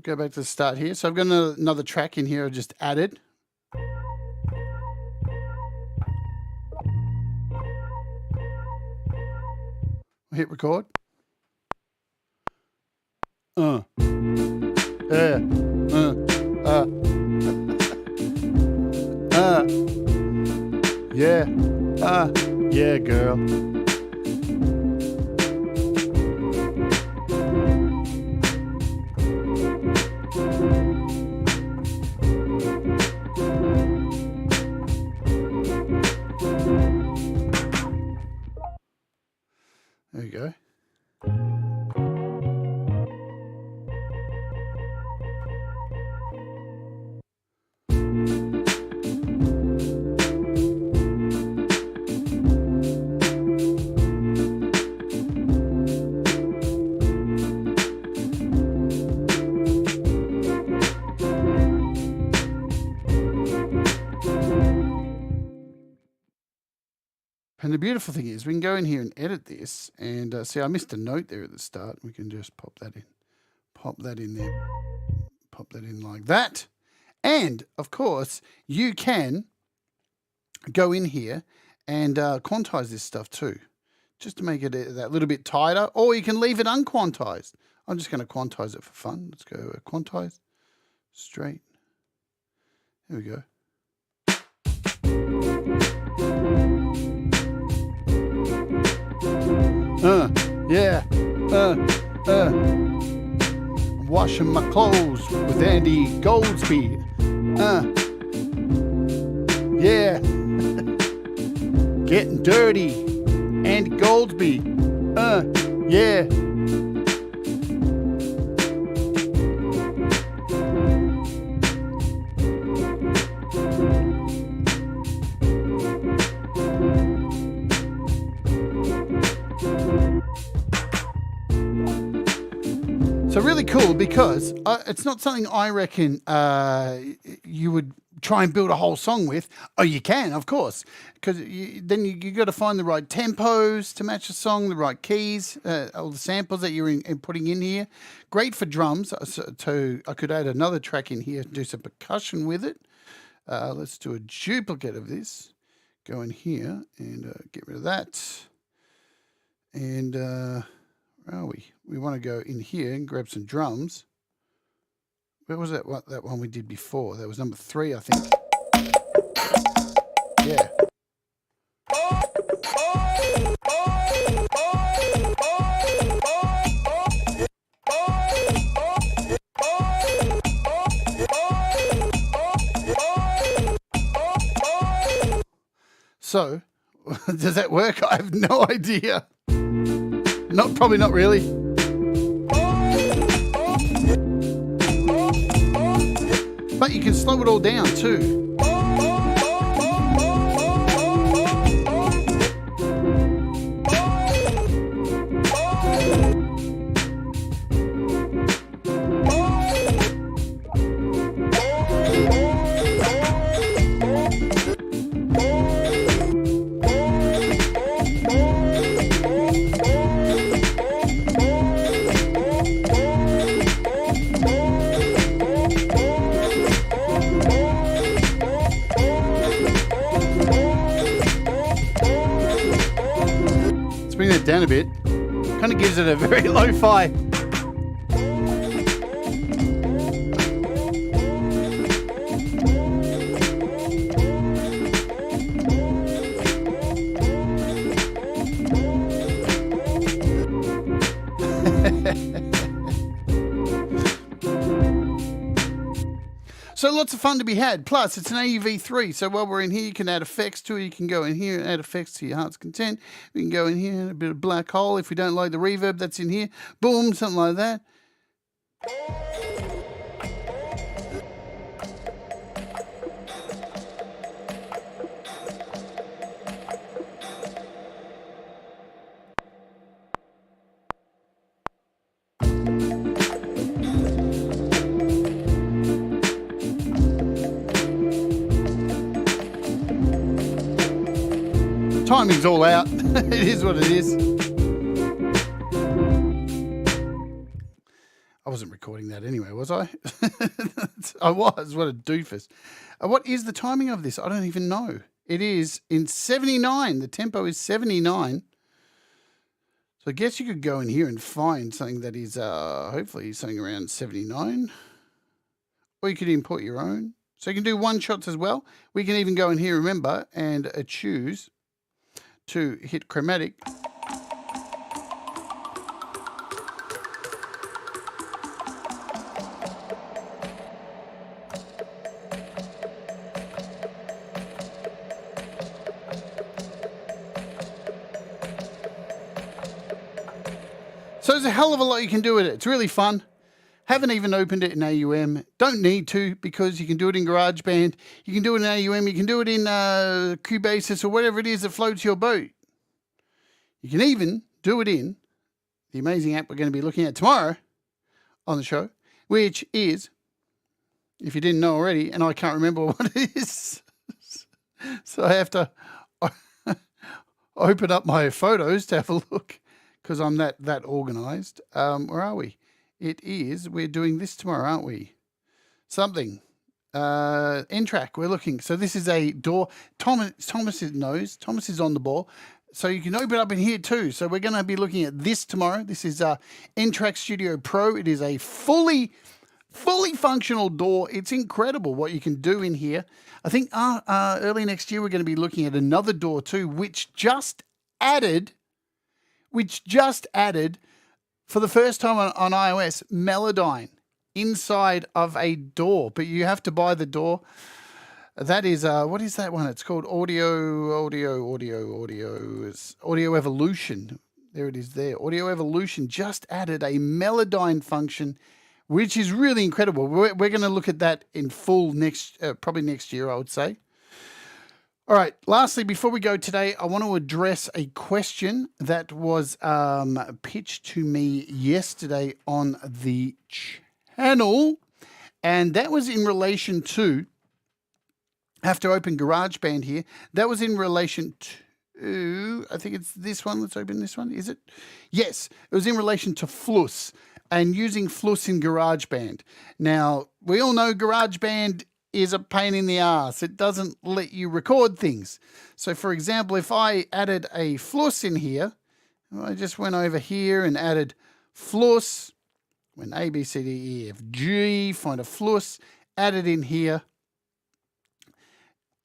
go back to the start here. So I've got another track in here I just added. Hit record. Yeah. Yeah. Yeah, girl. There you go. And the beautiful thing is we can go in here and edit this and see, I missed a note there at the start. We can just pop that in there, pop that in like that. And of course you can go in here and quantize this stuff too, just to make it that little bit tighter, or you can leave it unquantized. I'm just going to quantize it for fun. Let's go quantize straight. There we go. Yeah. I'm washing my clothes with Andy Goldspeed. Yeah. Getting dirty. Andy Goldspeed. Yeah. So really cool, because it's not something I reckon you would try and build a whole song with. Oh, you can, of course, because then you got to find the right tempos to match the song, the right keys, all the samples that you're putting in here. Great for drums. So I could add another track in here, do some percussion with it. Let's do a duplicate of this. Go in here and get rid of that. And where are we? We want to go in here and grab some drums. Where was that? What, that one we did before? That was number 3, I think. Yeah. So, does that work? I have no idea. Probably not really. But you can slow it all down too. Bring that down a bit. Kind of gives it a very lo-fi. So lots of fun to be had. Plus, it's an AUv3. So while we're in here, you can add effects to it. You can go in here and add effects to your heart's content. We can go in here and add a bit of black hole. If we don't like the reverb that's in here, boom, something like that. Timing's all out. It is what it is. I wasn't recording. recording that anyway, was I? I was. What a doofus. What is the timing of this? I don't even know. It is in 79. The tempo is 79. So I guess you could go in here and find something that is hopefully something around 79. Or you could import your own. So you can do one shots as well. We can even go in here, remember, and choose to hit chromatic. So there's a hell of a lot you can do with it. It's really fun. Haven't even opened it in AUM. Don't need to because you can do it in GarageBand. You can do it in AUM. You can do it in Cubasis or whatever it is that floats your boat. You can even do it in the amazing app we're going to be looking at tomorrow on the show, which is, if you didn't know already, and I can't remember what it is, so I have to open up my photos to have a look. Because I'm that organised. Where are we? We're doing this tomorrow, aren't we? Something. N-Track, we're looking. So this is a door. Thomas knows. Thomas is on the ball. So you can open up in here too. So we're going to be looking at this tomorrow. This is N-Track Studio Pro. It is a fully functional door. It's incredible what you can do in here. I think early next year we're going to be looking at another door too, which just added for the first time on iOS, Melodyne inside of a door. But you have to buy the door. That is, what is that one? It's called Audio Evolution. There it is there. Audio Evolution just added a Melodyne function, which is really incredible. We're going to look at that in full probably next year, I would say. All right, lastly, before we go today, I want to address a question that was pitched to me yesterday on the channel, and that was in relation to, I have to open GarageBand here, that was in relation to, I think it's this one, let's open this one, is it? Yes, it was in relation to Fluss and using Fluss in GarageBand. Now, we all know GarageBand is a pain in the ass. It doesn't let you record things. So for example, if I added a Fluss in here, I just went over here and added Fluss, went A, B, C, D, E, F, G, find a Fluss, add it in here,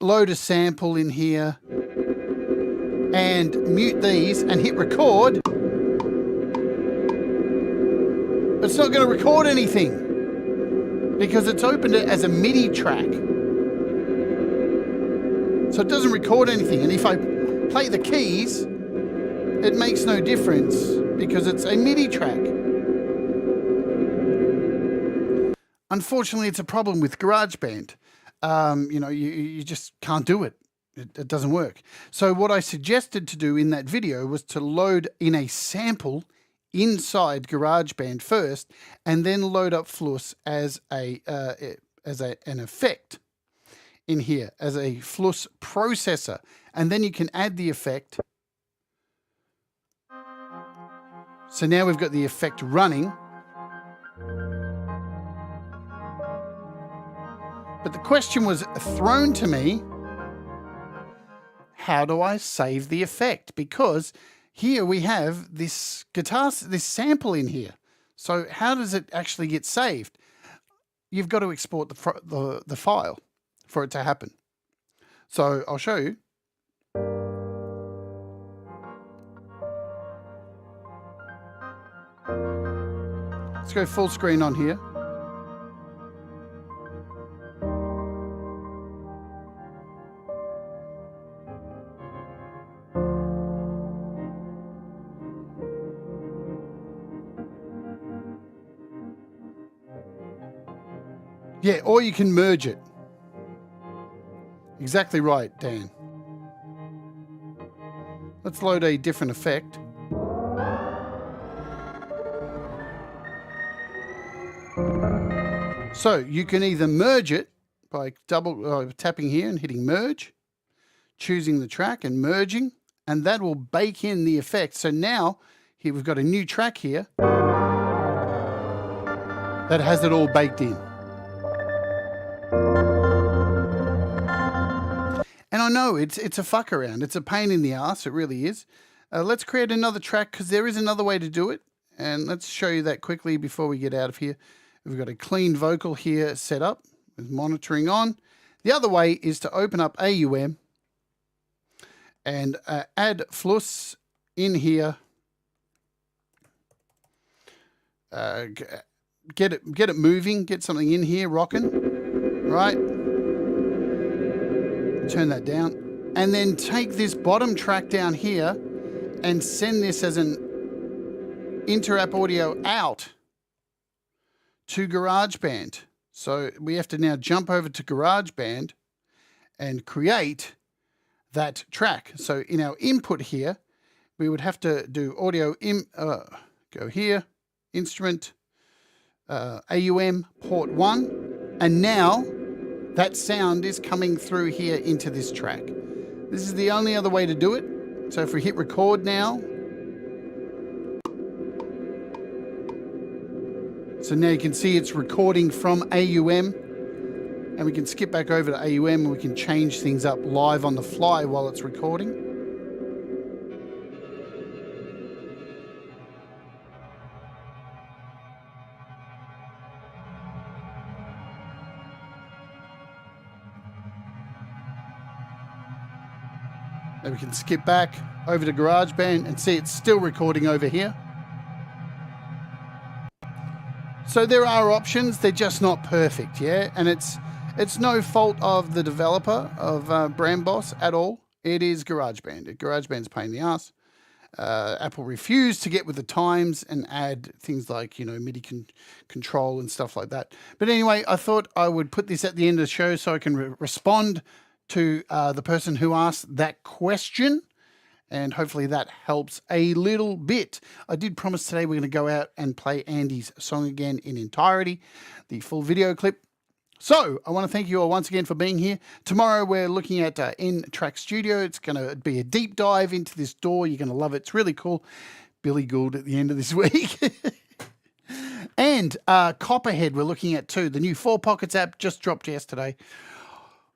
load a sample in here, and mute these and hit record, but it's not going to record anything, because it's opened it as a MIDI track. So it doesn't record anything. And if I play the keys, it makes no difference because it's a MIDI track. Unfortunately, it's a problem with GarageBand. You just can't do it. It doesn't work. So what I suggested to do in that video was to load in a sample inside GarageBand first, and then load up Fluss as an effect in here, as a Fluss processor, and then you can add the effect. So now we've got the effect running. But the question was thrown to me, how do I save the effect? Because here we have this guitar, this sample in here. So how does it actually get saved? You've got to export the file for it to happen. So I'll show you. Let's go full screen on here. Yeah, or you can merge it. Exactly right, Dan. Let's load a different effect. So you can either merge it by tapping here and hitting merge, choosing the track and merging, and that will bake in the effect. So now here we've got a new track here. that has it all baked in. And I know it's a fuck around. It's a pain in the ass. It really is. Let's create another track because there is another way to do it. And let's show you that quickly before we get out of here. We've got a clean vocal here set up with monitoring on. The other way is to open up AUM and add Fluss in here. Get it moving. Get something in here rocking. Right. Turn that down. And then take this bottom track down here and send this as an inter-app audio out to GarageBand. So we have to now jump over to GarageBand and create that track. So in our input here, we would have to do audio, go here, instrument, AUM, port 1, and now that sound is coming through here into this track. This is the only other way to do it. So if we hit record now, so now you can see it's recording from AUM, and we can skip back over to AUM and we can change things up live on the fly while it's recording. And we can skip back over to GarageBand and see it's still recording over here. So there are options, they're just not perfect, yeah? And it's no fault of the developer of Brandboss at all. It is GarageBand. GarageBand's a pain in the ass. Apple refused to get with the times and add things like, MIDI control and stuff like that. But anyway, I thought I would put this at the end of the show so I can respond to the person who asked that question. And hopefully that helps a little bit. I did promise today we're going to go out and play Andy's song again in entirety, the full video clip. So I want to thank you all once again for being here. Tomorrow we're looking at N-Track Studio. It's going to be a deep dive into this DAW. You're going to love it. It's really cool. Billy Gould at the end of this week. And Copperhead we're looking at too. The new 4 Pockets app just dropped yesterday.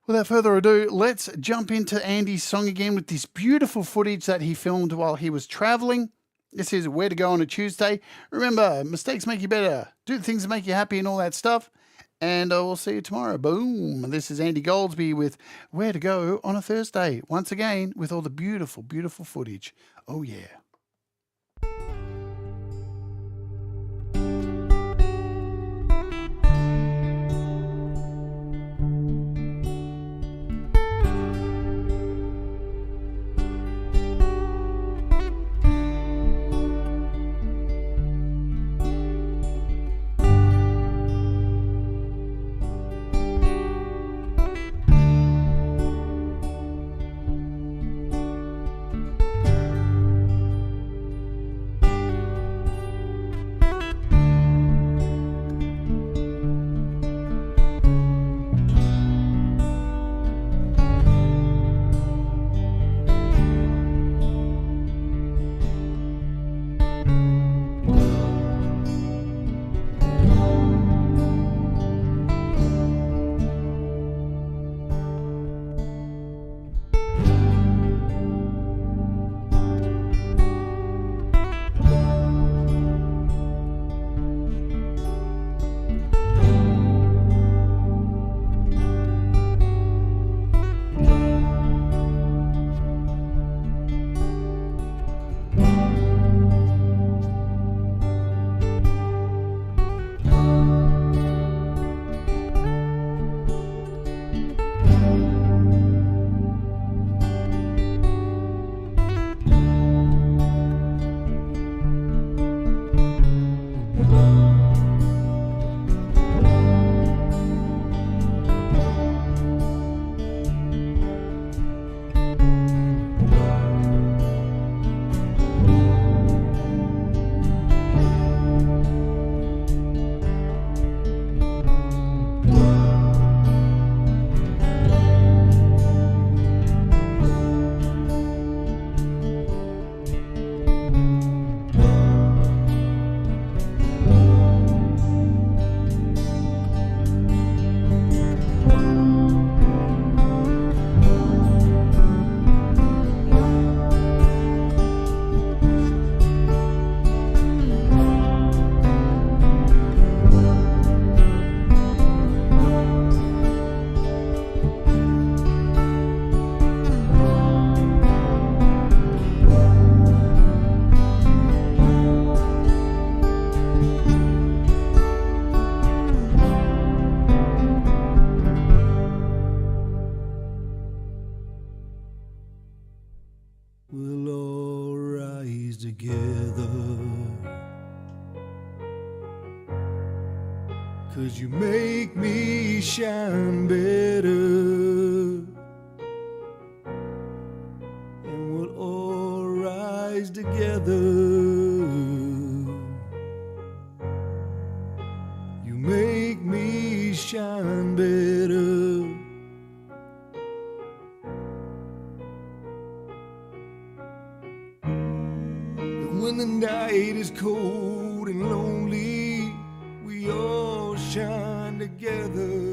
Without further ado, let's jump into Andy's song again with this beautiful footage that he filmed while he was traveling. This is Where to Go on a Tuesday. Remember, mistakes make you better. Do the things that make you happy and all that stuff. And I will see you tomorrow. Boom. This is Andy Goldsby with Where to Go on a Thursday. Once again, with all the beautiful, beautiful footage. Oh, yeah. 'cause you make me shine better, and we'll all rise together. You make me shine better. And when the night is cold and lonely, we all shine together.